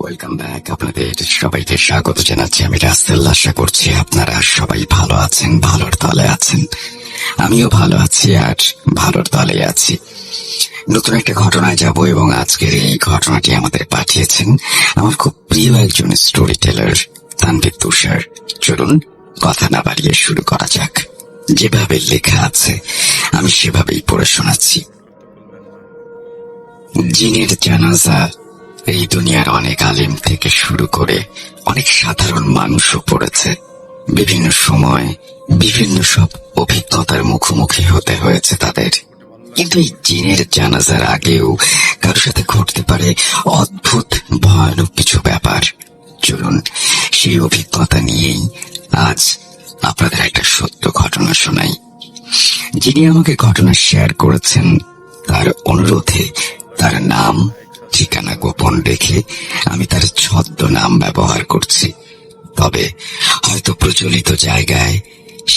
Welcome back. আপনাদের সবাইকে স্বাগত জানাচ্ছি। আমি রাসেল। আশা করছি আপনারা সবাই ভালো আছেন, ভালোর দলে আছেন। আমিও ভালো আছি আর ভালোর দলে আছি। নতুন একটা ঘটনায় যাব এবং আজকের এই ঘটনাটি আমাদের পাঠিয়েছেন আমার খুব প্রিয় একজন স্টোরি টেলার তানভীর তুষার। চলুন কথা না বাড়িয়ে শুরু করা যাক। যেভাবে লেখা আছে আমি সেভাবেই পড়ে শোনাচ্ছি। জিনের জানাজা এই দুনিয়ার অনেক আলেম থেকে শুরু করে অনেক সাধারণ মানুষও পড়েছে। বিভিন্ন সময় বিভিন্ন সব অভিজ্ঞতার মুখোমুখি হতে হয়েছে তাদের। কিন্তু এই জিনের জানাজার আগেও কারো সাথে ঘটতে পারে অদ্ভুত ভয়ানক কিছু ব্যাপার। চলুন সেই অভিজ্ঞতা নিয়েই আজ আপনাদের একটা সত্য ঘটনা শোনাই। যিনি আমাকে ঘটনা শেয়ার করেছেন তার অনুরোধে তার নাম ঠিকানা গোপন রেখে আমি তার ছদ্মনাম ব্যবহার করছি। তবে হয়তো প্রচলিত জায়গায়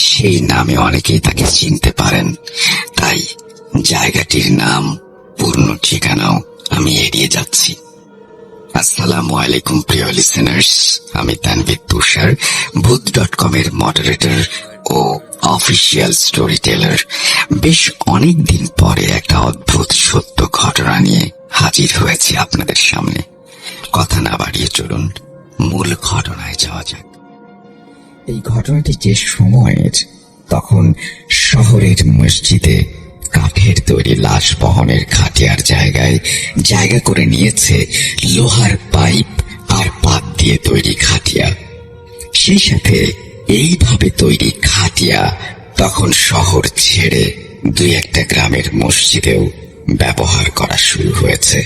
সেই নামে অনেকেই তাকে চিনতে পারেন, তাই জায়গাটির নাম পূর্ণ ঠিকানাও আমি এড়িয়ে যাচ্ছি। আসসালামু আলাইকুম প্রিয় লিসেনার্স, আমি তানভীর তুষার, ভূত.com এর মডারেটর ও অফিসিয়াল স্টোরি টেলার। বেশ অনেকদিন পরে একটা অদ্ভুত সত্য ঘটনা নিয়ে হাজির হয়েছি আপনাদের সামনে। কথা না বাড়িয়ে চলুন মূল ঘটনায় যাওয়া যাক। এই ঘটনাটি যে সময়ের, তখন শহরের মসজিদে কাঠের তৈরি লাশ বহনের খাটিয়ার জায়গায় জায়গা করে নিয়েছে লোহার পাইপ আর পাত দিয়ে তৈরি খাটিয়া। সেই সাথে এইভাবে তৈরি খাটিয়া তখন শহর ছেড়ে দুই একটা গ্রামের মসজিদেও ব্যবহার করা শুরু হয়েছে।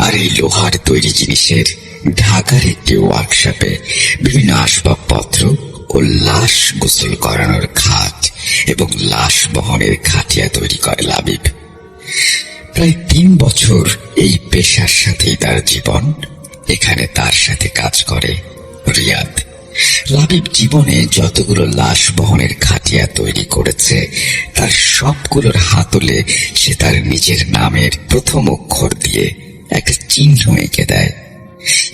আর এই লোহার তৈরি জিনিসের ঢাকার একটি ওয়ার্কশপে বিভিন্ন আসবাবপত্র ও লাশ গোসল করানোর খাট এবং লাশ বহনের খাটিয়া তৈরি করে লাবিব। প্রায় 3 বছর এই পেশার সাথেই তার জীবন। এখানে তার সাথে কাজ করে রিয়াদ। লাবিব জীবনে যতগুলো লাশ বহনের খাটিয়া তৈরি করেছে তার সবগুলোর হাতলে সে তার নিজের নামের প্রথম অক্ষর দিয়ে একটা চিহ্ন এঁকে দেয়।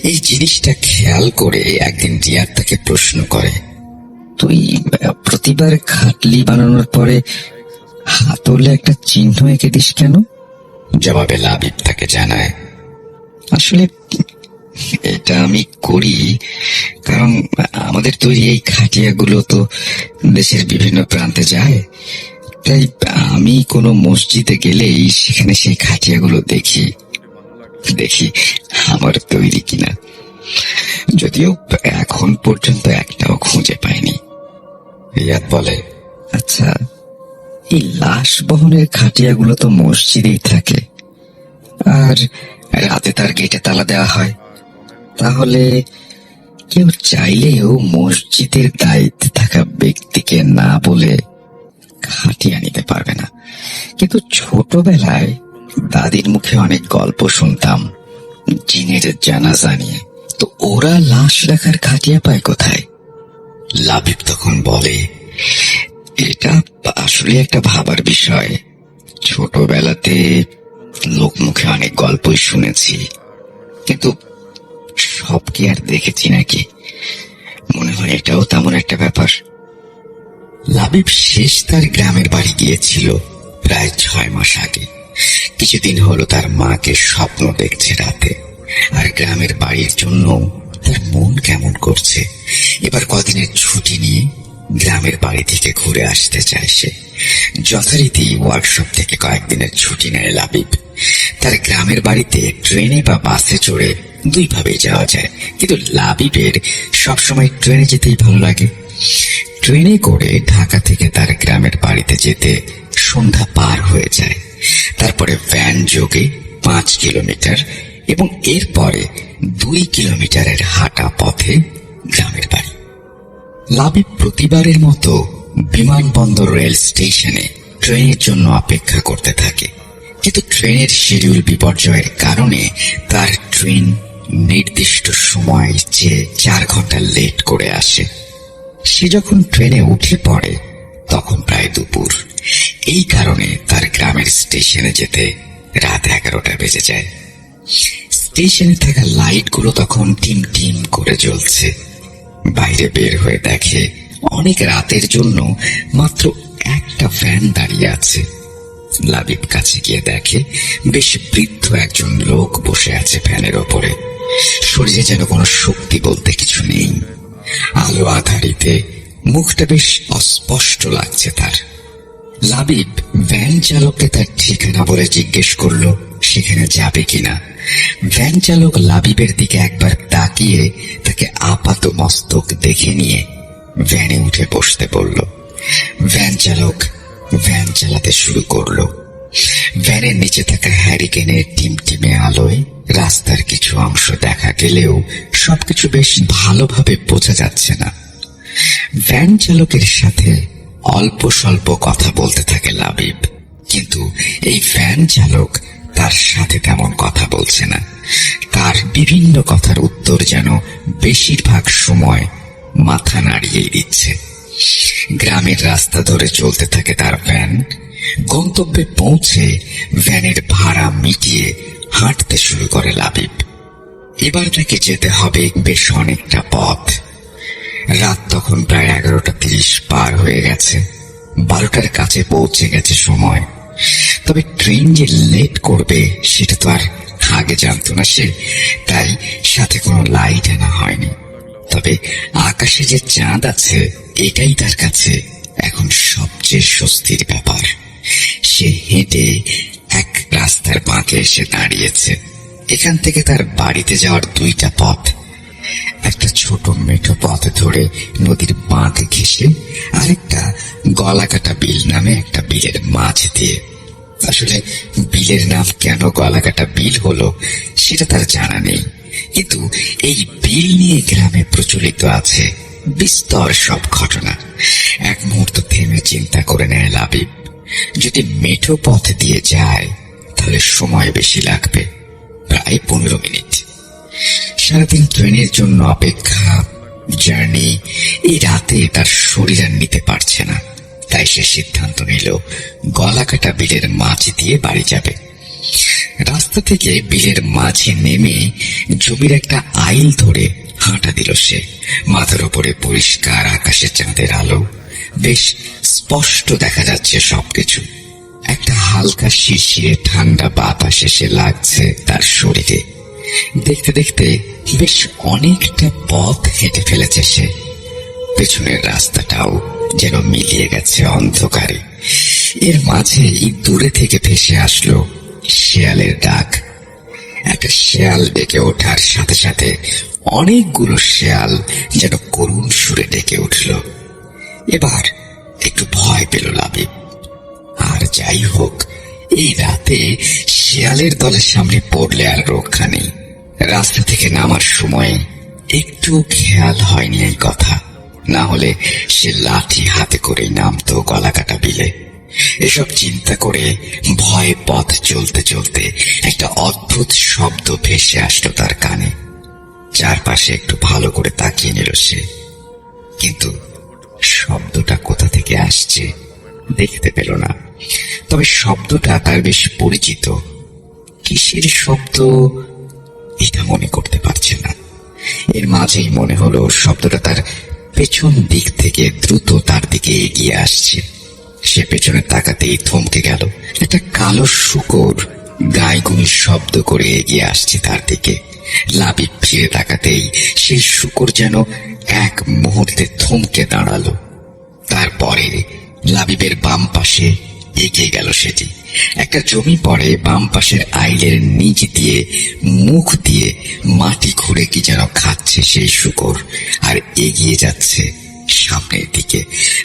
এই জিনিসটা খেয়াল করে একদিন রিয়াদ তাকে প্রশ্ন করে, তুই প্রতিবার খাটলি বানানোর পরে হাতলে একটা চিহ্ন এঁকে দিস কেন? জবাবে লাবিব তাকে জানায়, আসলে এটা আমি করি কারণ আমাদের তৈরি এই খাটিয়াগুলো তো দেশের বিভিন্ন প্রান্তে যায়। তাই আমি কোনো মসজিদে গেলেই সেখানে সেই খাটিয়াগুলো দেখি আমার তৈরি কিনা। যদিও এখন পর্যন্ত একটাও খুঁজে পাইনি। রিয়াদ বলে, আচ্ছা, এই লাশ বহনের খাটিয়াগুলো তো মসজিদেই থাকে আর রাতে তার গেটে তালা দেওয়া হয়, তাহলে কেউ চাইলেও মসজিদের দায়িত্বে থাকা ব্যক্তিকে না বলে খাটিয়া নিতে পারবে না। কিন্তু ছোটবেলায় দাদির মুখে অনেক গল্প শুনতাম জিনের জানাজা নিয়ে, তো ওরা লাশ রাখার খাটিয়া পায় কোথায়? লাবিব তখন বলে, এটা আসলে একটা ভাবার বিষয়। ছোটবেলাতে লোক মুখে অনেক গল্পই শুনেছি, কিন্তু সব কি আর দেখেছি নাকি? মনে হয় এটাও তেমন একটা ব্যাপার। লাবিব শেষ তার গ্রামের বাড়ি গিয়েছিল প্রায় 6 মাস আগে। কিছুদিন হলো তার মাকে স্বপ্ন দেখছে রাতে, আর গ্রামের বাড়ির জন্য তার মন কেমন করছে। এবার কদিনের ছুটি নিয়ে গ্রামের বাড়ি থেকে ঘুরে আসতে চায় সে। যথারীতি ওয়ার্কশপ থেকে কয়েকদিনের ছুটি নেয় লাবিব। তার গ্রামের বাড়িতে ট্রেনে বা বাসে চড়ে দুইভাবেই যাওয়া যায়, কিন্তু লাবিবের সবসময় ট্রেনে যেতেই ভালো লাগে। ট্রেনে করে ঢাকা থেকে তার গ্রামের বাড়িতে যেতে সন্ধ্যা পার হয়ে যায়। তারপরে ভ্যান যোগে 5 কিলোমিটার এবং এরপরে 2 কিলোমিটারের হাঁটা পথে গ্রামের বাড়ি। লাবিব প্রতিবারের মতো বিমানবন্দর রেল স্টেশনে ট্রেনের জন্য অপেক্ষা করতে থাকে, কিন্তু ট্রেনের শিডিউল বিপর্যয়ের কারণে তার ট্রেন নির্দিষ্ট সময়ের চেয়ে 4 ঘন্টা লেট করে আসে। সে যখন ট্রেনে উঠে পড়ে তখন প্রায় দুপুর। এই কারণে তার গ্রামের স্টেশনে যেতে রাত 11টা বেজে যায়। স্টেশনে থাকা লাইটগুলো তখন টিম টিম করে জ্বলছে। বাইরে বের হয়ে দেখে অনেক রাতের জন্য মাত্র একটা ভ্যান দাঁড়িয়ে আছে। লাবিব কাছে গিয়ে দেখে বেশ বৃদ্ধ একজন লোক বসে আছে ভ্যানের ওপরে। শরীরে যেন কোনো শক্তি বলতে কিছু নেই। আলো আধারিতে মুখটা বেশ অস্পষ্ট লাগছে তার। লাবিব ভ্যান চালককে তার ঠিকানা বলে জিজ্ঞেস করলো সেখানে যাবে কিনা। ভ্যান চালক লাবিবের দিকে একবার তাকিয়ে তাকে আপাত মস্তক দেখে নিয়ে ভ্যানে উঠে বসতে বলল। ভ্যান চালক ভ্যান চালাতে শুরু করলো। ভ্যানের নিচে থাকা হ্যারিকেনের টিমটিমে আলোয় রাস্তার কিছু অংশ দেখা গেলেও সবকিছু বেশ ভালোভাবে বোঝা যাচ্ছে না। ভ্যান চালকের সাথে অল্প স্বল্প কথা বলতে থাকে লাবিব, কিন্তু এই ভ্যান চালক তার সাথে তেমন কথা বলছে না। তার বিভিন্ন কথার উত্তর যেন বেশিরভাগ সময় মাথা নাড়িয়েই দিচ্ছে। গ্রামের রাস্তা ধরে চলতে থাকে তার ভ্যান। গন্তব্যে পৌঁছে ভ্যানের ভাড়া মিটিয়ে হাঁটতে শুরু করে লাবিব। এবার তাকে যেতে হবে বেশ অনেকটা পথ। রাত তখন প্রায় 11:30 পার হয়ে গেছে। 12টার কাছে পৌঁছে গেছে সময়। তবে ট্রেন যে লেট করবে সেটা তো আর আগে জানতো না সে, তাই সাথে কোনো লাইট আনা হয়নি। তবে আকাশে যে চাঁদ আছে এটাই তার কাছে এখন সবচেয়ে স্বস্তির ব্যাপার। সে হেঁটে এক রাস্তার বাঁকে এসে দাঁড়িয়েছে। এখান থেকে তার বাড়িতে যাওয়ার দুইটা পথ। একটা ছোট মেঠো পথ ধরে নদীর বাঁক ঘেঁষে, আরেকটা গলাকাটা বিল নামে একটা বিলের মাঝ দিয়ে। আসলে বিলের নাম কেন গলাকাটা বিল হলো সেটা তার জানা নেই, কিন্তু এই বিল নিয়ে গ্রামে প্রচলিত আছে বিস্তর সব ঘটনা। এক মুহূর্ত থেমে চিন্তা করে নেয় লাবিব, যদি মেঠো পথ দিয়ে যায় তাহলে সময় বেশি লাগবে, প্রায় 15 মিনিট। সারাদিন ট্রেনের জন্য অপেক্ষা, জার্নি, এই রাতে তার শরীর আর নিতে পারছে না। তাই সে সিদ্ধান্ত নিল গলাকাটা বিলের মাঝ দিয়ে বাড়ি যাবে। রাস্তা থেকে বিলের মাঝে নেমে জমির একটা আইল ধরে হাঁটা দিল সে। মাথার উপরে পরিষ্কার আকাশে চাঁদের আলো, বেশ স্পষ্ট দেখা যাচ্ছে সবকিছু। একটা হালকা শিরশিরে ঠান্ডা বাতাস এসে লাগছে তার শরীরে। দেখতে দেখতে বেশ অনেকটা পথ হেঁটে ফেলেছে সে। পেছনের রাস্তাটাও যেন মিলিয়ে গেছে অন্ধকারে। এর মাঝেই দূরে থেকে ভেসে আসলো শেয়ালের ডাক। একটা শেয়াল ডেকে ওঠার সাথে সাথে অনেকগুলো শেয়াল যেন করুণ সুরে ডেকে উঠল। এবার একটু ভয় পেল লাবিব। আর যাই হোক, এই রাতে শেয়ালের দলের সামনে পড়লে আর রক্ষা নেই। রাস্তা থেকে নামার সময় একটু খেয়াল হয়নি এই কথা, না হলে সে লাঠি হাতে করেই নামতো গলাকাটা বিলে। এসব চিন্তা করে ভয়ে পথ চলতে চলতে একটা অদ্ভুত শব্দ ভেসে আসলো তার কানে। চারপাশে একটু ভালো করে তাকিয়ে নিল সে, কিন্তু শব্দটা কোথা থেকে আসছে দেখতে পেল না। তবে শব্দটা তার বেশ পরিচিত। কিসের শব্দ এটা মনে করতে পারছে না। এর মাঝেই মনে হলো শব্দটা তার পেছন দিক থেকে দ্রুত তার দিকে এগিয়ে আসছে। সে পেছনে তাকাতেই থমকে গেল। একটা কালো শূকর গাইগুনি শব্দ করে এগিয়ে আসছে তার দিকে। লাবিব ফিরে তাকাতেই সেই শূকর যেন এক মুহূর্তে থমকে দাঁড়ালো। তারপরে লাবিবের বাম পাশে এগিয়ে গেল সেটি। একটা জমি পড়ে বাম পাশের আইলের নিচ দিয়ে মুখ দিয়ে মাটি খুঁড়ে কি যেন খাচ্ছে সেই শূকর, আর এগিয়ে যাচ্ছে সামনের দিকে।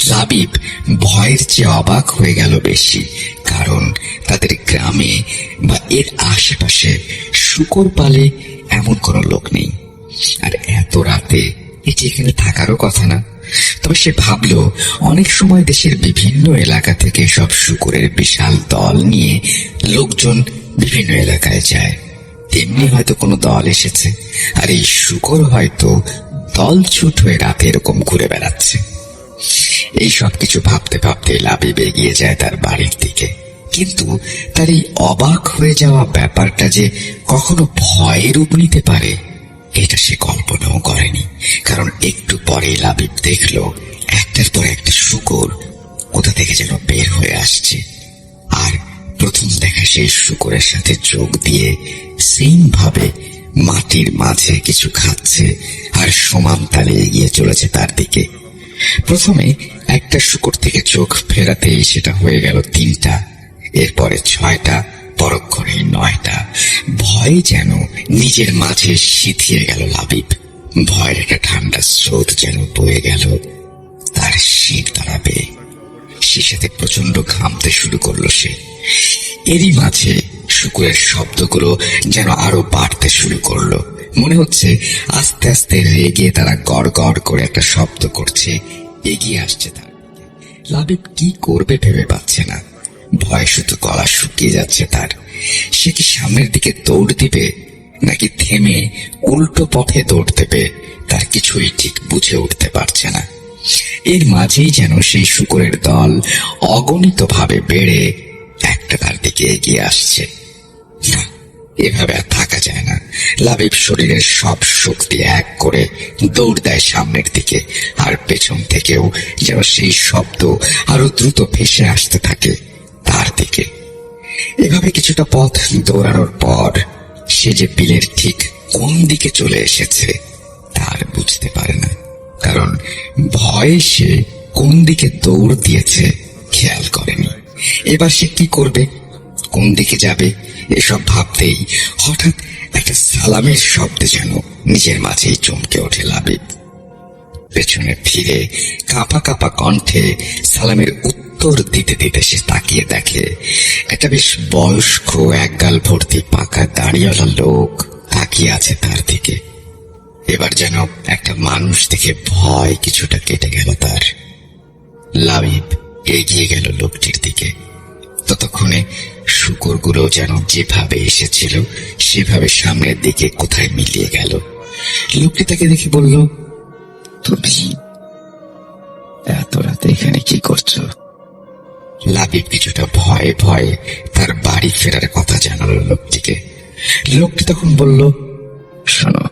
লাবিব ভয়ের চেয়ে অবাক হয়ে গেল বেশি, কারণ তাদের গ্রামে বা এর আশেপাশে শূকর পালে এমন কোনো লোক নেই। আর এত রাতে এটি এখানে থাকারও কথা না। তবে সে ভাবল, অনেক সময় দেশের বিভিন্ন এলাকা থেকে সব শূকরের বিশাল দল নিয়ে লোকজন বিভিন্ন এলাকায় যায়। তেমনি হয়তো কোনো দল এসেছে, আর এই শূকর হয়তো দল ছুট হয়ে রাতে এরকম ঘুরে বেড়াচ্ছে। এই সব কিছু ভাবতে ভাবতে লাবিব এগিয়ে যায় তার বাড়ির দিকে। কিন্তু তার এই অবাক হয়ে যাওয়া ব্যাপারটা যে কখনো ভয়ের রূপ নিতে পারে এটা সে কল্পনাও করেনি। কারণ একটু পরে লাবিব দেখলো একটার পর একটা শূকর কোথা থেকে যেন বের হয়ে আসছে, আর প্রথম দেখা সেই শূকরের সাথে যোগ দিয়ে সেম ভাবে মাটির মাঝে কিছু খাচ্ছে আর সমান তালে এগিয়ে চলেছে তার দিকে। প্রথমে একটা শূকর থেকে চোখ ফেরাতেই সেটা হয়ে গেল 3টা, এরপরে 6টা, পরক্ষণেই 9টা। ভয় যেন নিজের মাঝে সিঁথিয়ে গেল লাবিব। ভয়ের একটা ঠান্ডা স্রোত যেন বয়ে গেল তার শির দাঁড়াবে। সে সাথে প্রচন্ড ঘামতে শুরু করলো সে। এরই মাঝে শূকরের শব্দগুলো যেন আরো বাড়তে শুরু করলো। মনে হচ্ছে আস্তে আস্তে রেগে তারা গড় গড় করে একটা শব্দ করছে, এগিয়ে আসছে তার। লাবিব কি করবে ভেবে পাচ্ছে না। ভয় শুধু গলা শুকিয়ে যাচ্ছে তার। সে কি সামনের দিকে দৌড় দিবে নাকি থেমে উল্টো পথে দৌড় দেবে তার কিছুই ঠিক বুঝে উঠতে পারছে না। এর মাঝেই যেন সেই শূকরের দল অগণিত ভাবে বেড়ে একটা তার দিকে এগিয়ে আসছে। না, এভাবে আর থাকা যায় না। লাবিব শরীরের সব শক্তি এক করে দৌড় দেয় সামনের দিকে, আর পেছন থেকেও যেন সেই শব্দ আরো দ্রুত ভেসে আসতে থাকে তার দিকে। এভাবে কিছুটা পথ দৌড়ানোর পর সে যে বিলের ঠিক কোন দিকে চলে এসেছে তার বুঝতে পারে না। কারণ ভয়ে সে কোন দিকে দৌড় দিয়েছে খেয়াল করেনি। এবার সে কি করবে, কোন দিকে যাবে, এসব ভাবতেই হঠাৎ একটা সালামের শব্দে যেন নিজের মাঝেই চমকে ওঠে লাবিব। পেছনে ফিরে কাঁপা কাঁপা কণ্ঠে সালামের উত্তর দিতে দিতে সে তাকিয়ে দেখে একটা বেশ বয়স্ক একগাল ভর্তি পাকা দাড়িওয়ালা লোক তাকিয়ে আছে তার দিকে। এবার যেন একটা মানুষ দেখে ভয় কিছুটা কেটে গেল তার। লাবিব এগিয়ে গেল লোকটির দিকে। ততক্ষণে শূকরগুলো যেন যেভাবে এসেছিল সেভাবে সামনের দিকে কোথায় মিলিয়ে গেল। লোকটি তাকে দেখে বলল, তুমি এত রাতে এখানে কি করছো? লাবিব কিছুটা ভয়ে ভয়ে তার বাড়ি ফেরার কথা জানালো লোকটিকে। লোকটি তখন বলল, শোনো,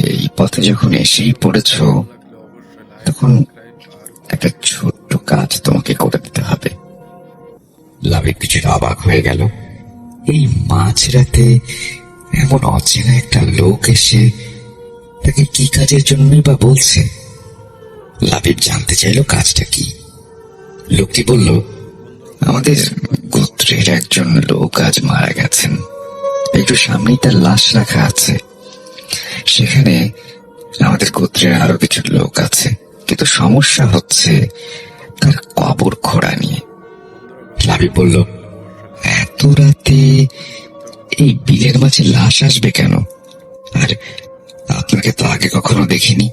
এই পথে যখন এসেই পড়েছ তখন একটা ছোট্ট কাজ তোমাকে করে দিতে হবে। লাবিব কিছুটা অবাক হয়ে গেল। এই মাঝরাতে এমন অচেনা একটা লোক এসে তাকে কি কাজের জন্যই বা বলছে। লাবিব জানতে চাইল কাজটা কি। লোকটি বলল, আমাদের গোত্রের একজন লোক আজ মারা গেছেন, একটু সামনেই তার লাশ রাখা আছে। সেখানে আমাদের গোত্রের আরো কিছু লোক আছে, কিন্তু সমস্যা হচ্ছে তার কবর খোঁড়া নিয়ে। লাবিব বলল, এত রাতে এই বিলের মাঝে লাশ আসবে কেন? আর আপনাকে তো আগে কখনো দেখিনি।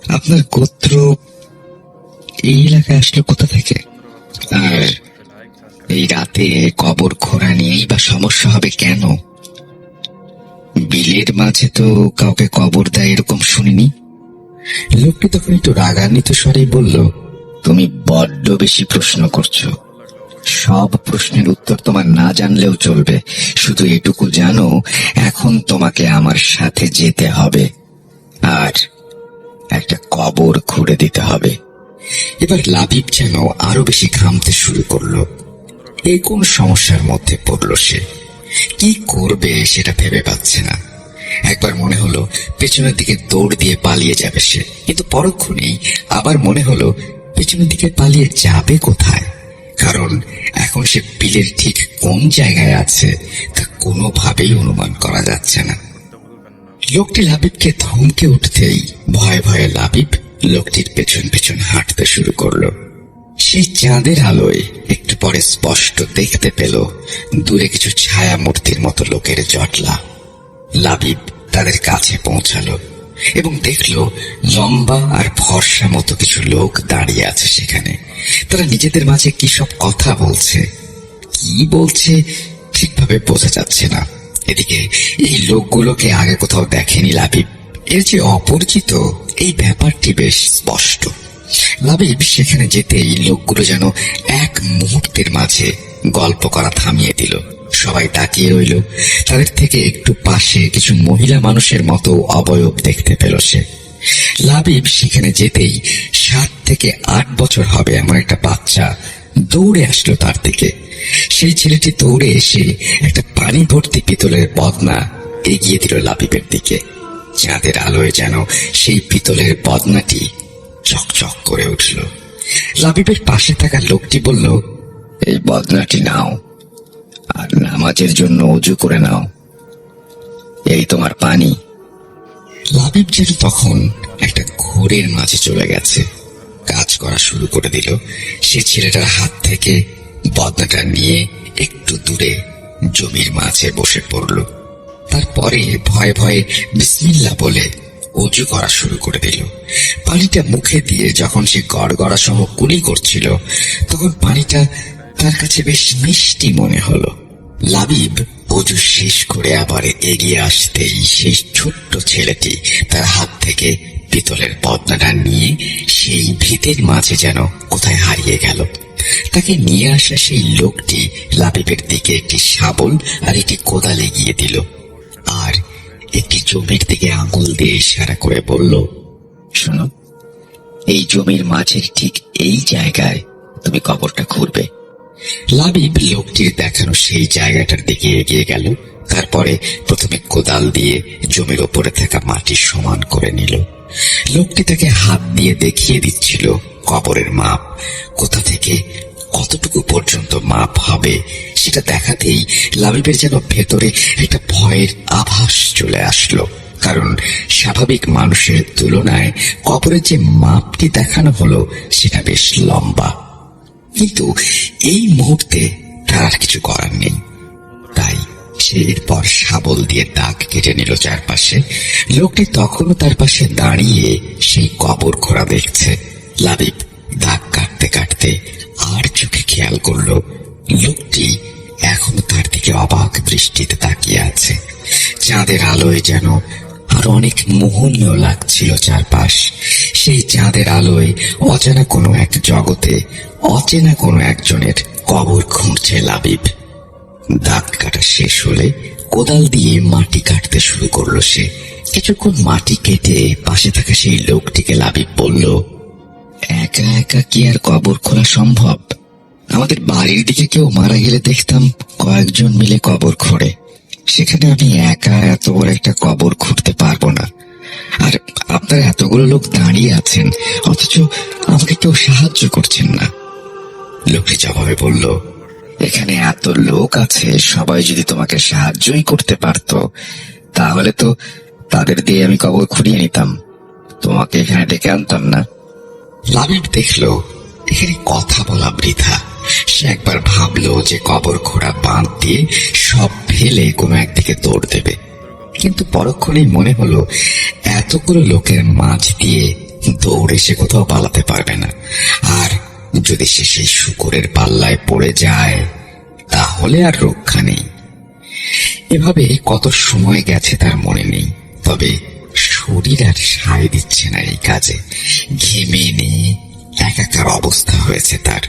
আপনার গোত্র এই এলাকায় আসলো কোথা থেকে? আর এই রাতে কবর খোঁড়া নিয়েই বা সমস্যা হবে কেন? বিলের মাঝে তো কাউকে কবর দেয় এরকম শুনিনি। লোকটি তখন একটু রাগান্বিত স্বরেই বলল, তুমি বড্ড বেশি প্রশ্ন করছো। সব প্রশ্নের উত্তর তোমার না জানলেও চলবে, শুধু এটুকু জানো এখন তোমাকে আমার সাথে যেতে হবে আর একটা কবর খুঁড়ে দিতে হবে। এবার লাবিব যেন আরো বেশি ঘামতে শুরু করলো। এই কোন সমস্যার মধ্যে পড়লো সে, কি করবে সেটা ভেবে পাচ্ছে না। একবার মনে হলো পেছনের দিকে দৌড় দিয়ে পালিয়ে যাবে সে, কিন্তু পরক্ষণেই আবার মনে হলো পেছনের দিকে পালিয়ে যাবে কোথায়, কারণ এখন সে বিলের ঠিক কোন জায়গায় আছে তা কোনোভাবেই অনুমান করা যাচ্ছে না। লোকটি লাবিবকে ধমকে উঠতেই ভয়ে ভয়ে লাবিব লোকটির পেছন পেছন হাঁটতে শুরু করলো। সেই চাঁদের আলোয় একটু পরে স্পষ্ট দেখতে পেল দূরে কিছু ছায়া মূর্তির মতো লোকের জটলা। লাবিব তাদের কাছে পৌঁছালো এবং দেখল লম্বা আর ফর্সা মতো কিছু লোক দাঁড়িয়ে আছে সেখানে। তারা নিজেদের মাঝে কি সব কথা বলছে, কি বলছে ঠিকভাবে বোঝা যাচ্ছে না। এদিকে এই লোকগুলোকে আগে কোথাও দেখেনি লাবিব। এর যে অপরিচিত এই ব্যাপারটি বেশ স্পষ্ট। লাবিব সেখানে যেতে এই লোকগুলো যেন এক মুহূর্তের মাঝে গল্প করা থামিয়ে দিল। সবাই তাকিয়ে রইল। তাদের থেকে একটু পাশে কিছু মহিলা মানুষের মতো অবয়ব দেখতে পেল সে। লাবিব সেখানে যেতেই 7 থেকে 8 বছর হবে এমন একটা বাচ্চা দৌড়ে আসলো তার দিকে। সেই ছেলেটি দৌড়ে এসে একটা পানি ভর্তি পিতলের বদনা এগিয়ে দিল লাবিবের দিকে। চাঁদের আলোয় যেন সেই পিতলের বদনাটি চকচক করে উঠল। লাবিবের পাশে থাকা লোকটি বলল, এই বদনাটি নাও, আর নামাজের জন্য ওযু করে নাও। এই তোমার পানি। লাবিব যেন তখন একটা ঘোরের মাঝে চলে গেছে, কাজ করা শুরু করে দিল। সে ছেলেটার হাত থেকে বদনাটা নিয়ে একটু দূরে জমির মাঝে বসে পড়ল। তারপরে ভয়ে ভয়ে বিসমিল্লাহ বলে ওযু করা শুরু করে দিল। পানিটা মুখে দিয়ে যখন সে গড়গড়া সহ কুলি করছিল, তখন পানিটা তার কাছে বেশ মিষ্টি মনে হলো। লাবিব ওযু শেষ করে আবার এগিয়ে আসতেই সেই ছোট্ট ছেলেটি তার হাত থেকে পিতলের বদনাটা নিয়ে সেই ভিতের মাঝে যেন কোথায় হারিয়ে গেল। তাকে নিয়ে আসা সেই লোকটি লাবিবের দিকে একটি শাবল আর একটি কোদাল এগিয়ে দিল, আর একটি জমির দিকে আঙুল দিয়ে ইশারা করে বলল, শোনো, এই জমির মাঝের ঠিক এই জায়গায় তুমি কবরটা খুঁড়বে। লাবিব লোকটির দেখানো সেই জায়গাটার দিকে এগিয়ে গেল। তারপরে প্রথমে কোদাল দিয়ে জমির ওপরে থাকা মাটি সমান করে নিল। লোকটি তাকে হাত দিয়ে দেখিয়ে দিচ্ছিল কবরের মাপ, কোথা থেকে কতটুকু পর্যন্ত মাপ হবে সেটা দেখাতেই লাবিবের যেন ভেতরে একটা ভয়ের আভাস চলে আসলো। কারণ স্বাভাবিক মানুষের তুলনায় কবরের যে মাপটি দেখানো হলো সেটা বেশ লম্বা। কিন্তু এই মুহূর্তে তার আর কিছু করার নেই, তাই সে এরপর শাবল দিয়ে দাগ কেটে নিল চারপাশে। লোকটি তখনও তার পাশে দাঁড়িয়ে সেই কবর খোঁড়া দেখছে। লাবিব দাগ কাটতে কাটতে আর চোখে খেয়াল করল লোকটি এখনো তার দিকে অবাক দৃষ্টিতে তাকিয়ে আছে। চাঁদের আলোয় যেন আরো অনেক মোহনীয় লাগছিল চারপাশ। সেই চাঁদের আলোয় অজানা কোনো এক জগতে অচেনা কোনো একজনের কবর খুঁড়ছে লাবিব। দাগ কাটা শেষ হলে কোদাল দিয়ে মাটি কাটতে শুরু করলো সে। কিছুক্ষণ মাটি কেটে পাশে থাকা সেই লোকটিকে লাবিব বলল, একা একা কি আর কবর খোঁড়া সম্ভব? আমাদের বাড়ির দিকে কেউ মারা গেলে দেখতাম কয়েকজন মিলে কবর খোঁড়ে, সেখানে আমি একা এত বড় একটা কবর খুঁড়তে পারবো না। আর আপনার এতগুলো লোক দাঁড়িয়ে আছেন, অথচ আমাকে কেউ সাহায্য করছেন না। লোকটি জবাবে বলল, এখানে এত লোক আছে, সবাই যদি তোমাকে সাহায্যই করতে পারত, তাহলে তো তাদের দিয়ে আমি কবর খুঁড়িয়ে নিতাম, তোমাকে এখানে ডেকে আনতাম না। লাবিব দেখলো এখানে কথা বলা বৃথা। সে একবার ভাবলো যে কবর খোঁড়া বাঁধ দিয়ে সব ফেলে কোনো একদিকে দৌড় দেবে, কিন্তু পরক্ষণেই মনে হলো এতগুলো লোকের মাঝ দিয়ে দৌড়ে সে কোথাও পালাতে পারবে না। আর যদি সে সেই শূকরের পাল্লায় পড়ে যায় তাহলে আর রক্ষা নেই। এভাবে কত সময় গেছে তার মনে নেই, তবে শরীর আর সায় দিচ্ছে না এই কাজে। ঘেমে নিয়ে একাকার অবস্থা হয়েছে তার।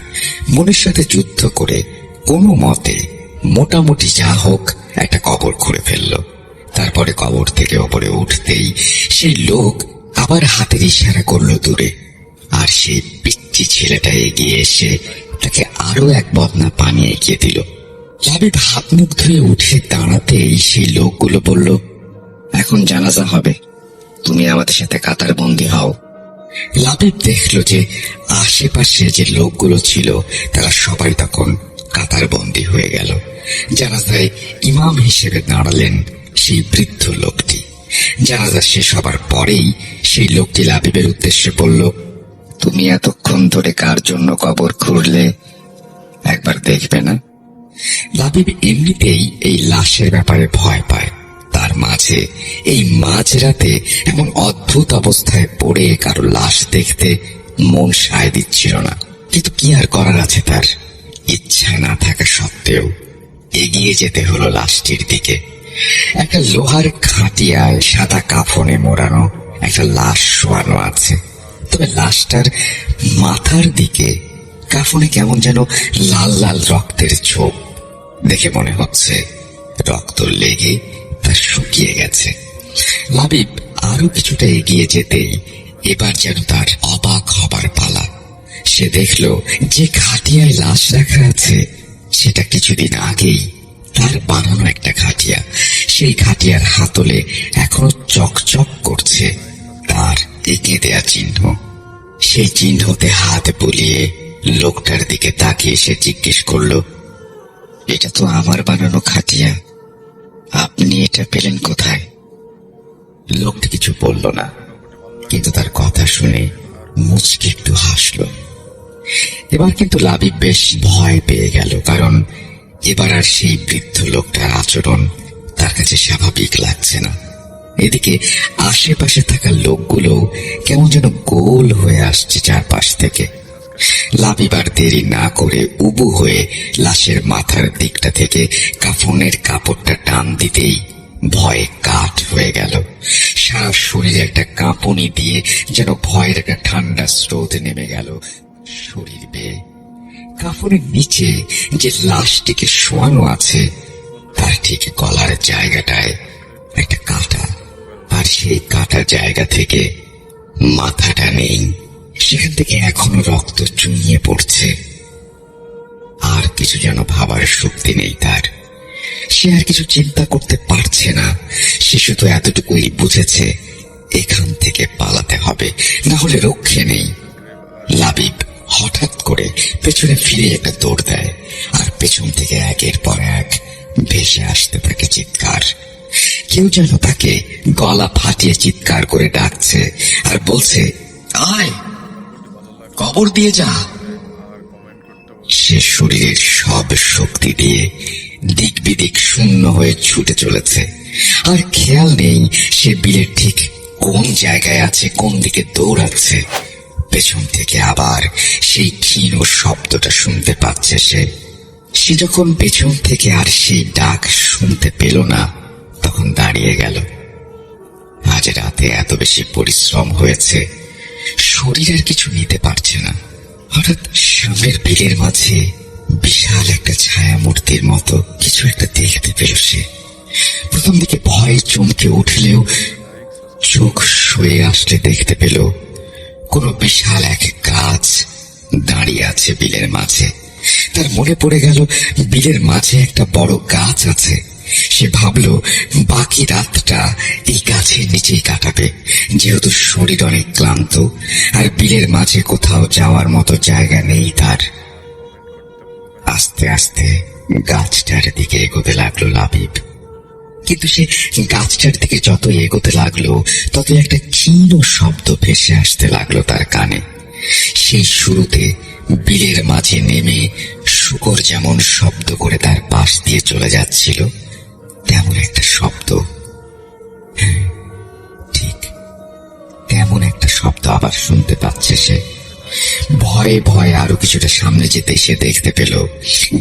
মনের সাথে যুদ্ধ করে কোনো মতে মোটামুটি যা হোক একটা কবর খুঁড়ে ফেললো। তারপরে কবর থেকে ওপরে উঠতেই সেই লোক আবার হাতের ইশারা করলো দূরে, আর সেই পিচ্চি ছেলেটা এগিয়ে এসে তাকে আরো এক বদনা পানি এগিয়ে দিল। লাবিব হাত মুখ ধুয়ে উঠে দাঁড়াতেই সেই লোকগুলো বলল, এখন জানাজা হবে, তুমি আমাদের সাথে কাতার বন্দী হও। লাবিব দেখল যে আশেপাশে যে লোকগুলো ছিল তারা সবাই তখন কাতার বন্দী হয়ে গেল। জানাজায় ইমাম হিসেবে দাঁড়ালেন সেই বৃদ্ধ লোকটি। জানাজা শেষ হবার পরেই সেই লোকটি লাবিবের উদ্দেশ্যে বলল, তুমি এতক্ষণ ধরে কার জন্য কবর খুঁড়লে একবার দেখবে না? লাবিব এমনিতেই এই লাশের ব্যাপারে ভয় পায়, তার মাঝে এই মাঝরাতে এমন অদ্ভুত অবস্থায় পড়ে কারো লাশ দেখতে মন সায় দিচ্ছিল না। কিন্তু কি আর করার আছে তার? ইচ্ছা না থাকা সত্ত্বেও এগিয়ে যেতে হলো লাশটির দিকে। একটা লোহার খাটিয়ায় সাদা কাফনে মোড়ানো একটা লাশ শোয়ানো আছে, তবে লাশটার মাথার দিকে কাফনে কেমন যেন লাল লাল রক্তের ছোপ। দেখে মনে হচ্ছে রক্ত লেগে তা শুকিয়ে গেছে। লাবিব আরো কিছুটা এগিয়ে যেতেই এবার যেন তার অবাক হবার পালা। সে দেখল যে খাটিয়ায় লাশ রাখা আছে সেটা কিছুদিন আগেই তার বানানো একটা খাটিয়া। সেই খাটিয়ার হাতলে এখনো চকচক করছে তার এঁকে দেয়া চিহ্ন। সেই চিহ্নতে হাত বুলিয়ে লোকটার দিকে তাকিয়ে সে জিজ্ঞেস করল, এটা তো আমার বানানো খাটিয়া, আপনি এটা পেলেন কোথায়? লোকটি কিছু বলল না, কিন্তু তার কথা শুনে মুচকি একটু হাসল। এবার কিন্তু লাবিব বেশ ভয় পেয়ে গেল, কারণ এবার আর সেই বৃদ্ধ লোকটার আচরণ তার কাছে স্বাভাবিক লাগছে না। এদিকে আশেপাশে থাকা লোকগুলো কেমন যেন গোল হয়ে আসছে চারপাশ থেকে। লাবিব আর দেরি না করে উবু হয়ে লাশের মাথার দিকটা থেকে কাফনের কাপড়টা টান দিতেই ভয়ে কাঠ হয়ে গেল। সারা শরীরে একটা কাঁপুনি দিয়ে যেন ভয়ের একটা ঠান্ডা স্রোত নেমে গেল শরীর বেয়ে। কাফনের নিচে যে লাশটিকে শোয়ানো আছে তার ঠিক গলার জায়গাটায় একটা কাঁটা, আর সেই কাটার জায়গা থেকে মাথাটা নেই। সেখান থেকে এখনো রক্ত চুইয়ে পড়ছে। আর কিছু যেন ভাবার শক্তি নেই তার। সে আর কিছু চিন্তা করতে পারছে না। সে শুধু এতটুকুই বুঝেছে, এখান থেকে পালাতে হবে, না হলে রক্ষে নেই। লাবিব হঠাৎ করে পেছনে ফিরে একটা দৌড় দেয়, আর পেছন থেকে একের পর এক ভেসে আসতে থাকে চিৎকার। কেউ যেন তাকে গলা ফাটিয়ে চিৎকার করে ডাকছে আর বলছে, আয়, কবর দিয়ে যা। সে শরীরের সব শক্তি দিয়ে দিক বিদিক শূন্য হয়ে ছুটে চলেছে, আর খেয়াল নেই সে বিলের ঠিক কোন জায়গায় আছে, কোন দিকে দৌড়াচ্ছে। পেছন থেকে আবার সেই ক্ষীণ শব্দটা শুনতে পাচ্ছে সে যখন পেছন থেকে আর সেই ডাক শুনতে পেল না, তখন দাঁড়িয়ে গেল। আজ রাতে এত বেশি পরিশ্রম হয়েছে, শরীরের কিছু নিতে পারছে না। হঠাৎ সামনের বিলের মাঝে বিশাল একটা ছায়া মূর্তির মতো কিছু একটা দেখতে পেল সে। প্রথম দিকে ভয়ে চমকে উঠলেও চোখ সয়ে আসলে দেখতে পেল কোন বিশাল এক গাছ দাঁড়িয়ে আছে বিলের মাঝে। তার মনে পড়ে গেল বিলের মাঝে একটা বড় গাছ আছে। সে ভাবল বাকি রাতটা এই গাছের নিচেই কাটাবে, যেহেতু শরীর অনেক ক্লান্ত আর বিলের মাঝে কোথাও যাওয়ার মতো জায়গা নেই তার। আস্তে আস্তে গাছটার দিকে এগোতে লাগলো লাবিব। কিন্তু সে গাছটার দিকে যত এগোতে লাগলো তত একটা ক্ষীণ শব্দ ভেসে আসতে লাগলো তার কানে। সেই শুরুতে বিলের মাঝে নেমে শূকর যেমন শব্দ করে তার পাশ দিয়ে চলে যাচ্ছিল, তেমন একটা শব্দ, ঠিক তেমন একটা শব্দ আবার শুনতে পাচ্ছে সে। ভয়ে ভয়ে আরো কিছুটা সামনে যেতে সে দেখতে পেল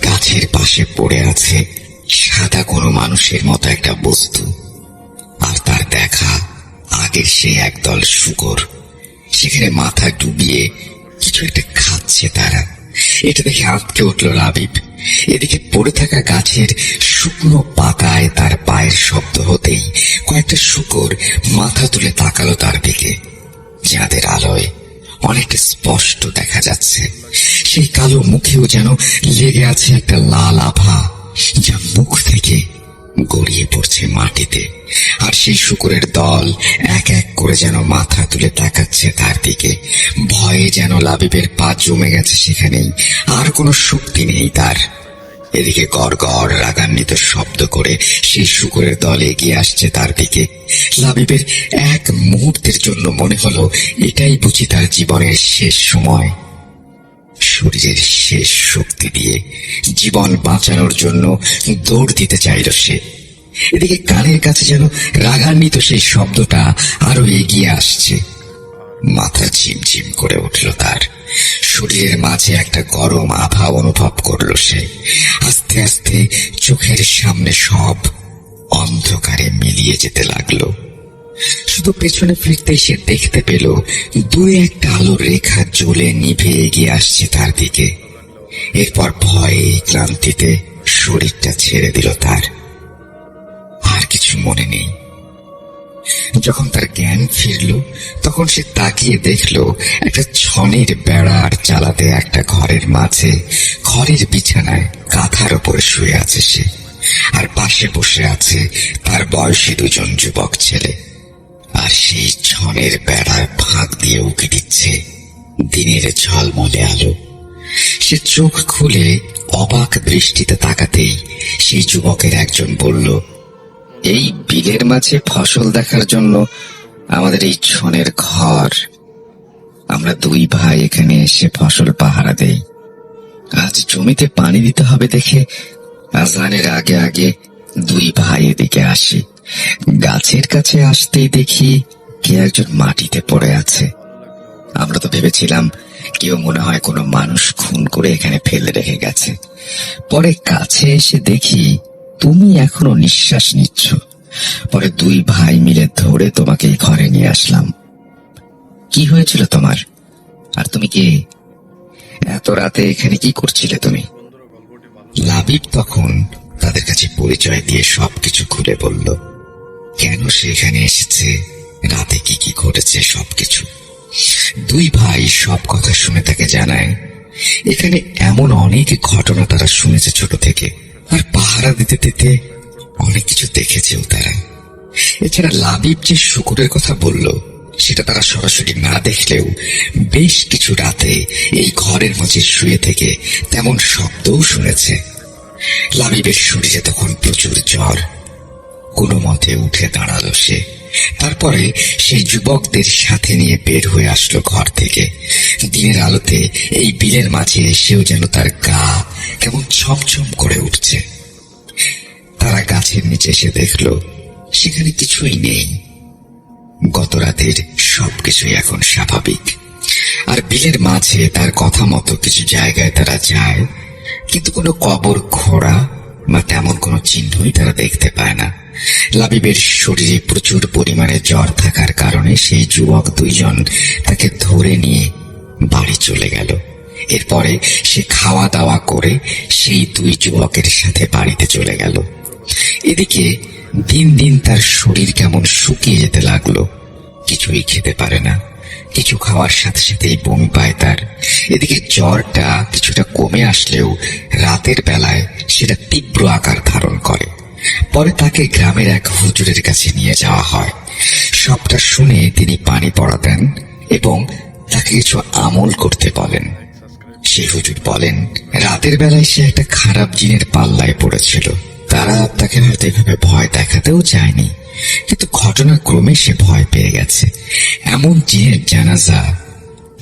গাছের পাশে পড়ে আছে সাদা কোনো মানুষের মতো একটা বস্তু, আর তার দেখা আগের সে একদল শূকর। সেখানে মাথা ডুবিয়ে কিছু একটা খাচ্ছে তারা। এটা দেখে আঁতকে উঠল লাবিব। এদিকে পড়ে থাকা গাছের শুকনো পাতায় তার পায়ের শব্দ হতেই কয়েকটা শূকর মাথা তুলে তাকালো তার দিকে। যাদের আলোয় অনেকটা স্পষ্ট দেখা যাচ্ছে সেই কালো মুখেও যেন লেগে আছে একটা লাল আভা, যা মুখ থেকে গড়িয়ে পড়ছে মাটিতে। আর সেই শূকরের দল এক এক করে যেন মাথা তুলে তাকাচ্ছে তার দিকে। ভয়ে যেন লাবিবের পা জমে গেছে সেখানেই, আর কোনো শক্তি নেই তার। এদিকে গড় গড় রাগান্বিত শব্দ করে সেই শূকরের দল এগিয়ে আসছে তার দিকে। লাবিবের এক মুহূর্তের জন্য মনে হলো এটাই বুঝি তার জীবনের শেষ সময়। শরীরের শেষ শক্তি দিয়ে জীবন বাঁচানোর জন্য দৌড় দিতে চাইল সে। এদিকে কানের কাছে যেন রাগান্বিত সেই শব্দটা আরো এগিয়ে আসছে। মাথা ঝিমঝিম করে উঠল তার। শরীরের মাঝে একটা গরম আভা অনুভব করল সে। আস্তে আস্তে চোখের সামনে সব অন্ধকারে মিলিয়ে যেতে লাগলো। শুধু পেছনে ফিরতেই সে দেখতে পেল দুই একটা আলোর রেখা জ্বলে নিভে এগিয়ে আসছে তার দিকে। এরপর ভয়ে ক্লান্তিতে শরীরটা ছেড়ে দিল তার। আর কিছু মনে নেই। যখন তার জ্ঞান ফিরল তখন সে তাকিয়ে দেখল একটা ছনের বেড়ার চালাতে একটা ঘরের মাঝে ঘরের বিছানায় কাঁথার ওপরে শুয়ে আছে সে, আর পাশে বসে আছে তার বয়সী দুজন যুবক ছেলে। আর সেই ছনের বেড়ার ফাঁক দিয়ে উঁকি দিচ্ছে দিনের ঝলমলে আলো। সে চোখ খুলে অবাক দৃষ্টিতে তাকাতেই সেই যুবকের একজন বলল, এই বিলের মাঝে ফসল দেখার জন্য আমাদের এই ছনের ঘর। আমরা দুই ভাই এখানে এসে ফসল পাহারা দেই। আজ জমিতে পানি দিতে হবে দেখে আজানের আগে আগে দুই ভাই এদিকে আসি। গাছের কাছে আসতেই দেখি কে একজন মাটিতে পড়ে আছে। আমরা তো ভেবেছিলাম কেউ মনে হয় কোনো মানুষ খুন করে এখানে ফেলে রেখে গেছে। পরে কাছে এসে দেখি তুমি এখনো নিঃশ্বাস নিচ্ছ। পরে দুই ভাই মিলে ধরে তোমাকে এই ঘরে নিয়ে আসলাম। কি হয়েছিল তোমার? আর তুমি কে? এত রাতে এখানে কি করছিলে তুমি? লাবিব তখন তাদের কাছে পরিচয় দিয়ে সবকিছু খুলে বলল, কেন সে এখানে এসেছে, রাতে কি কি ঘটেছে সবকিছু। দুই ভাই সব কথা শুনে তাকে জানায় এখানে এমন অনেক ঘটনা তারা শুনেছে ছোট থেকে, আর পাহারা দিতে দিতে অনেক কিছু দেখেছেও তারা। এছাড়া লাবিব যে শুকুরের কথা বলল সেটা তারা সরাসরি না দেখলেও বেশ কিছু রাতে এই ঘরের মাঝে শুয়ে থেকে তেমন শব্দও শুনেছে। লাবিবের শরীরে তখন প্রচুর জ্বর। কোনো মতে উঠে দাঁড়ালো সে। তারপরে সেই যুবকদের সাথে নিয়ে বের হয়ে আসলো ঘর থেকে। দিনের আলোতে এই বিলের মাঝে এসেও যেন তার গা কেমন ছমছম করে উঠছে। তারা গাছের নিচে এসে দেখল সেখানে কিছুই নেই। গত রাতের সবকিছুই এখন স্বাভাবিক। আর বিলের মাঝে তার কথা মতো কিছু জায়গায় তারা যায়, কিন্তু কোনো কবর খোঁড়া বা তেমন কোনো চিহ্নই তারা দেখতে পায় না। লাবিবের শরীরে প্রচুর পরিমাণে জ্বর থাকার কারণে সেই যুবক দুইজন তাকে ধরে নিয়ে বাড়ি চলে গেল। এরপরে সে খাওয়া দাওয়া করে সেই দুই যুবকের সাথে বাড়িতে চলে গেল। এদিকে দিন দিন তার শরীর কেমন শুকিয়ে যেতে লাগলো। কিছুই খেতে পারে না, কিছু খাওয়ার সাথে সাথেই বমি পায় তার। এদিকে জ্বরটা কিছুটা কমে আসলেও রাতের বেলায় সেটা তীব্র আকার ধারণ করে। পরে তাকে গ্রামের এক হুজুরের কাছে নিয়ে যাওয়া হয়। সবটা শুনে তিনি পানি পড়া দেন এবং তাকে কিছু আমল করতে বলেন। সেই হুজুর বলেন, রাতের বেলায় সে একটা খারাপ জিনের পাল্লায় পড়েছিল। তারা তাকে হয়তো এভাবে ভয় দেখাতেও চায়নি, কিন্তু ঘটনাক্রমে সে ভয় পেয়ে গেছে। এমন জিনের জানাজা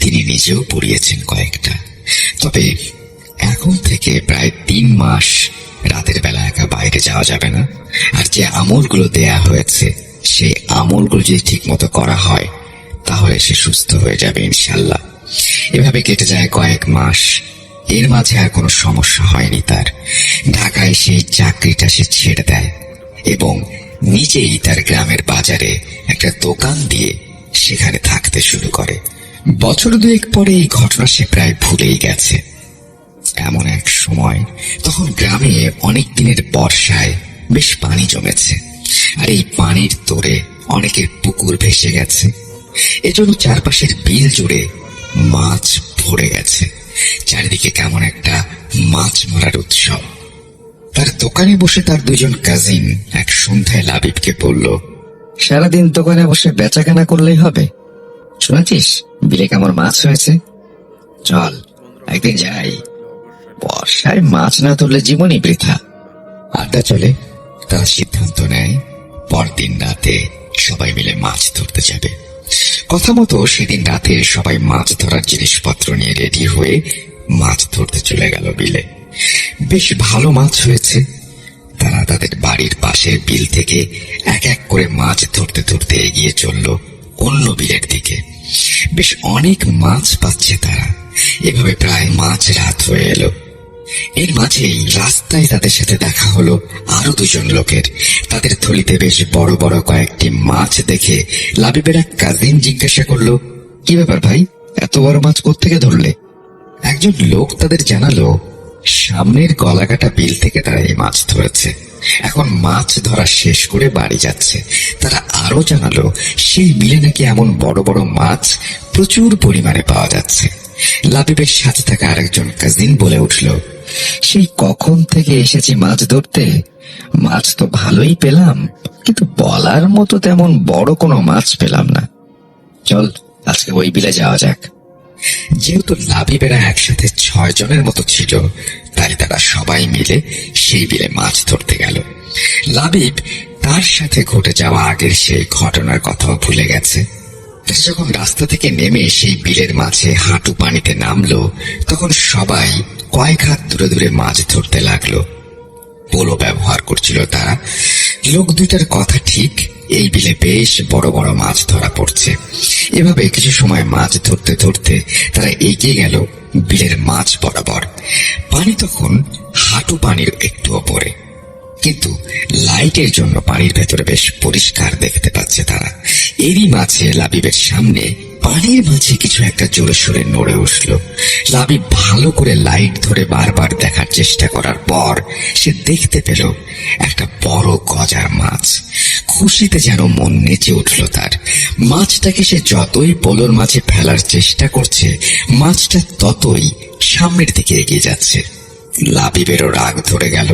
তিনি নিজেও পড়িয়েছেন কয়েকটা। তবে এখন থেকে প্রায় 3 মাস রাতের বেলা একা বাইরে যাওয়া যাবে না। আর যে আমলগুলো দেয়া হয়েছে সেই আমলগুলো যদি ঠিক মতো করা হয় তাহলে সে সুস্থ হয়ে যাবে ইনশাল্লাহ। এভাবে কেটে যায় কয়েক মাস। এর মাঝে আর কোনো সমস্যা হয়নি তার। ঢাকায় সেই চাকরিটা সে ছেড়ে দেয় এবং নিজেই তার গ্রামের বাজারে একটা দোকান দিয়ে সেখানে থাকতে শুরু করে। বছর 2 পরে এই ঘটনা সে প্রায় ভুলেই গেছে। এমন এক সময় তখন গ্রামে অনেক দিনের বর্ষায় বেশ পানি জমেছে, আর এই পানির তোড়ে অনেকের পুকুর ভেসে গেছে। এজন্য চারপাশের বিল জুড়ে মাছ ভরে গেছে। চারিদিকে কেমন একটা মাছ মারার উৎসব। তার দোকানে বসে তার 2জন কাজিন এক সন্ধ্যায় লাবিবকে বলল, সারাদিন দোকানে বসে বেচাকেনা করলেই হবে? শুনেছিস বিলে কেমন মাছ হয়েছে? চল একদিন যাই। বর্ষায় মাছ না ধরলে জীবনই বৃথা। আড্ডা চলে। তারা সিদ্ধান্ত নেয় পরদিন রাতে সবাই মিলে মাছ ধরতে যাবে। কথা মতো সেদিন রাতে সবাই মাছ ধরার জিনিসপত্র নিয়ে রেডি হয়ে মাছ ধরতে চলে গেল বিলে। বেশ ভালো মাছ হয়েছে। তারা তাদের বাড়ির পাশের বিল থেকে এক এক করে মাছ ধরতে ধরতে এগিয়ে চলল অন্য বিলের দিকে। বেশ অনেক মাছ পাচ্ছে তারা। এভাবে প্রায় মাঝ রাত হয়ে এলো। এর মাঝেই রাস্তায় তাদের সাথে দেখা হলো আরো দুজন লোকের। তাদের থলিতে বেশ বড় বড় কয়েকটি মাছ দেখে লাবিবের এক কাজিন জিজ্ঞাসা করলো, কি ব্যাপার ভাই, এত বড় মাছ কোত্থেকে ধরলে? একজন লোক তাদের জানালো, সামনের গলাকাটা বিল থেকে তারা এই মাছ ধরেছে, এখন মাছ ধরা শেষ করে বাড়ি যাচ্ছে। তারা আরো জানালো, সেই বিলে নাকি এমন বড় বড় মাছ প্রচুর পরিমাণে পাওয়া যাচ্ছে। লাবিবের সাথে থাকা আরেকজন কাজিন বলে উঠল, সেই কখন থেকে এসেছি মাছ ধরতে, মাছ তো ভালোই পেলাম, কিন্তু বলার মতো তেমন বড় কোনো মাছ পেলাম না। চল আজকে ওই বিলে যাওয়া যাক। যেহেতু লাবিবেরা একসাথে 6 জনের মতো ছিল, তাই তারা সবাই মিলে সেই বিলে মাছ ধরতে গেল। লাবিব তার সাথে ঘটে যাওয়া আগের সেই ঘটনার কথাও ভুলে গেছে। যখন রাস্তা থেকে নেমে সেই বিলের মাঝে হাঁটু পানিতে নামলো, তখন সবাই কয়েক হাত দূরে দূরে মাছ ধরতে লাগলো। পোলো ব্যবহার করছিল তারা। লোক দুইটার কথা ঠিক, এই বিলে বেশ বড় বড় মাছ ধরা পড়ছে। এভাবে কিছু সময় মাছ ধরতে ধরতে তারা এগিয়ে গেল বিলের মাছ বরাবর। পানি তখন হাঁটু পানির একটু ওপরে, কিন্তু লাইটের জন্য পানির ভেতরে বেশ পরিষ্কার দেখতে পাচ্ছে তারা। এরই মাঝে লাবিবের সামনে পানির মাঝে কিছু একটা জোরে সোরে নড়ে উঠল। লাবিব ভালো করে লাইট ধরে বারবার দেখার চেষ্টা করার পর সে দেখতে পেল একটা বড় গজার মাছ। খুশিতে যেন মন নেচে উঠল তার। মাছটাকে সে যতই পোলোর মাঝে ফেলার চেষ্টা করছে, মাছটা ততই সামনের দিকে এগিয়ে যাচ্ছে। লাবিবেরও রাগ ধরে গেল,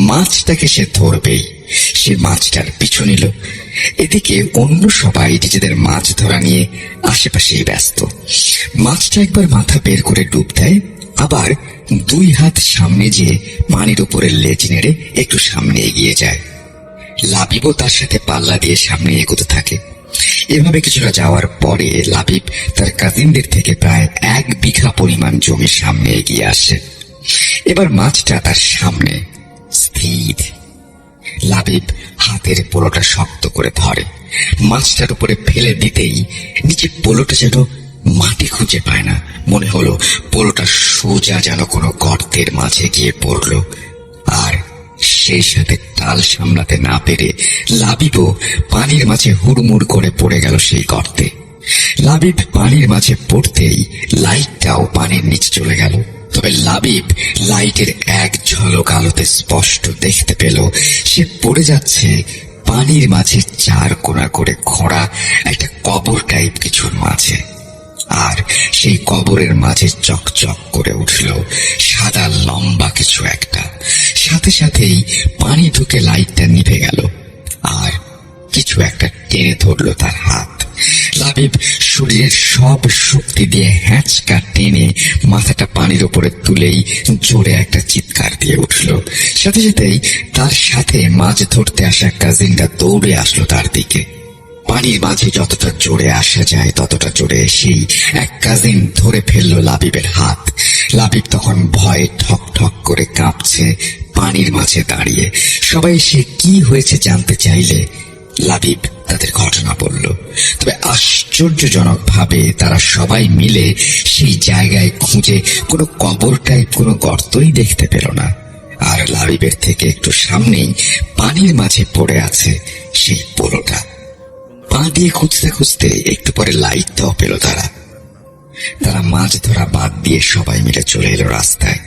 মাছটাকে সে ধরবেই। সে মাছটার পিছু নিল। এদিকে অন্য সবাই নিজেদের মাছ ধরা নিয়ে আশেপাশেই ব্যস্ত। মাছটা একবার মাথা বের করে ডুব দেয়, আবার 2 হাত সামনে যেয়ে পানির উপরে লেজ নেড়ে একটু সামনে এগিয়ে যায়। লাবিবও তার সাথে পাল্লা দিয়ে সামনে এগোতে থাকে। এভাবে কিছুটা যাওয়ার পরে লাবিব তার কাজিনদের থেকে প্রায় 1 বিঘা পরিমাণ জমির সামনে এগিয়ে আসে। এবার মাছটা তার সামনে স্থির। লাবিব হাতের পোলোটা শক্ত করে ধরে। মাছটার উপরে ফেলে দিতেই নিচে পোলোটা যেন মাটি খুঁজে পায় না। মনে হলো পোলোটা সোজা যেন কোনো গর্তের মাঝে গিয়ে পড়ল। আর সেই সাথে টাল সামলাতে না পেরে লাবিবও পানির মাঝে হুড়মুড় করে পড়ে গেল সেই গর্তে। লাবিব পানির মাঝে পড়তেই লাইটটাও পানির নিচে চলে গেল। তবে লাবিব লাইটের এক ঝলক আলোতে স্পষ্ট দেখতে পেল সে পড়ে যাচ্ছে পানির মাঝে 4 কোণা করে খোঁড়া একটা কবর টাইপ কিছুর মাঝে। আর সেই কবরের মাঝে চকচক করে উঠল সাদা লম্বা কিছু একটা। সাথে সাথেই পানি ঢুকে লাইটটা নিভে গেল, আর কিছু একটা টেনে ধরল তার হাত। লাবিব শরীরের সব শক্তি দিয়ে হ্যাঁচকা টেনে মাথাটা পানির উপরে তুলেই জোরে একটা চিৎকার দিয়ে উঠল। সাথে সাথেই তার সাথে মাছ ধরতে আসা কাজিনটা দৌড়ে আসলো তার দিকে। পানির মাঝে যতটা জোরে আসা যায় ততটা জোরে এসেই এক কাজিন ধরে ফেললো লাবিবের হাত। লাবিব তখন ভয়ে ঠক ঠক করে কাঁপছে পানির মাঝে দাঁড়িয়ে। সবাই সে কি হয়েছে জানতে চাইলে লাবিব তাদের ঘটনা বলল। তবে আশ্চর্যজনক ভাবে তারা সবাই মিলে সেই জায়গায় খুঁজে কোনো কবর টাইপ কোনো গর্তই দেখতে পেল না। আর লাবিবের থেকে একটু সামনেই পানির মাঝে পড়ে আছে সেই পোলোটা। পা দিয়ে খুঁজতে খুঁজতে একটু পরে লাইটটাও পেল তারা। মাছ ধরা বাদ দিয়ে সবাই মিলে চলে এলো রাস্তায়।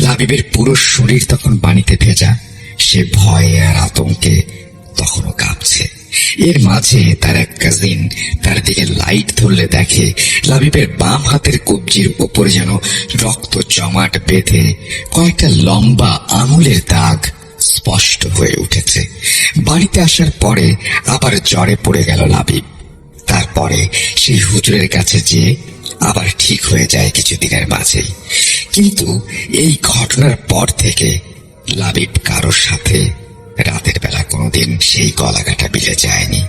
লাবিবের পুরো শরীর তখন পানিতে ভেজা। সে ভয়ে আর আতঙ্কে তখনও কাঁপছে। এর মাঝে তার এক কাজিন তার দিকে লাইট ধরলে দেখে লাবিবের বাম হাতের কবজির উপরে যেন রক্ত জমাট বেঁধে কয়েকটা লম্বা আঙুলের দাগ স্পষ্ট হয়ে উঠেছে। বাড়িতে আসার পরে আবার জ্বরে পড়ে গেল লাবিব। তারপরে সেই হুজুরের কাছে যেয়ে আবার ঠিক হয়ে যায় কিছুদিনের মাঝেই। কিন্তু এই ঘটনার পর থেকে লাবিব কারোর সাথে রাতের বেলা কোনোদিন সেই গলাকাটা বিলে যায়নি।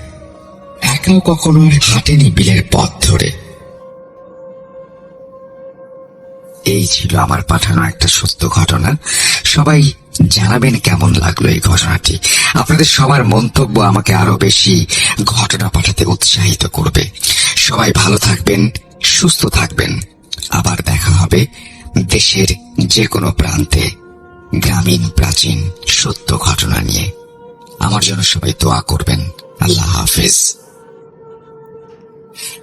একাও কখনো হাঁটেনি বিলের পথ ধরে। এই ছিল আমার পাঠানো একটা সত্য ঘটনা। সবাই জানাবেন কেমন লাগলো এই ঘটনাটি। আপনাদের সবার মন্তব্য আমাকে আরো বেশি ঘটনা পাঠাতে উৎসাহিত করবে। সবাই ভালো থাকবেন, সুস্থ থাকবেন। আবার দেখা হবে দেশের যে কোনো প্রান্তে গ্রামীণ প্রাচীন সত্য ঘটনা নিয়ে। আমার জন্য সবাই দোয়া করবেন। আল্লাহ হাফেজ।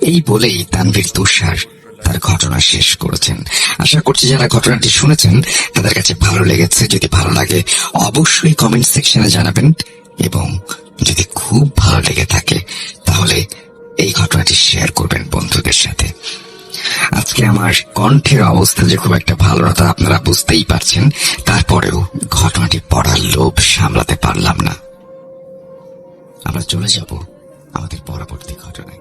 এই বলেই তানভীর তুষার তার ঘটনা শেষ করেছেন। আশা করছি যারা ঘটনাটি শুনেছেন তাদের কাছে ভালো লেগেছে। যদি ভালো লাগে অবশ্যই কমেন্ট সেকশনে জানাবেন, এবং যদি খুব ভালো লেগে থাকে তাহলে এই ঘটনাটি শেয়ার করবেন বন্ধুদের সাথে। আজকে আমার কণ্ঠের অবস্থা যে খুব একটা ভালো না তা আপনারা বুঝতেই পারছেন। তারপরেও ঘটনাটি পড়ার লোভ সামলাতে পারলাম না। আমরা চলে যাব আমাদের পরবর্তী ঘটনায়।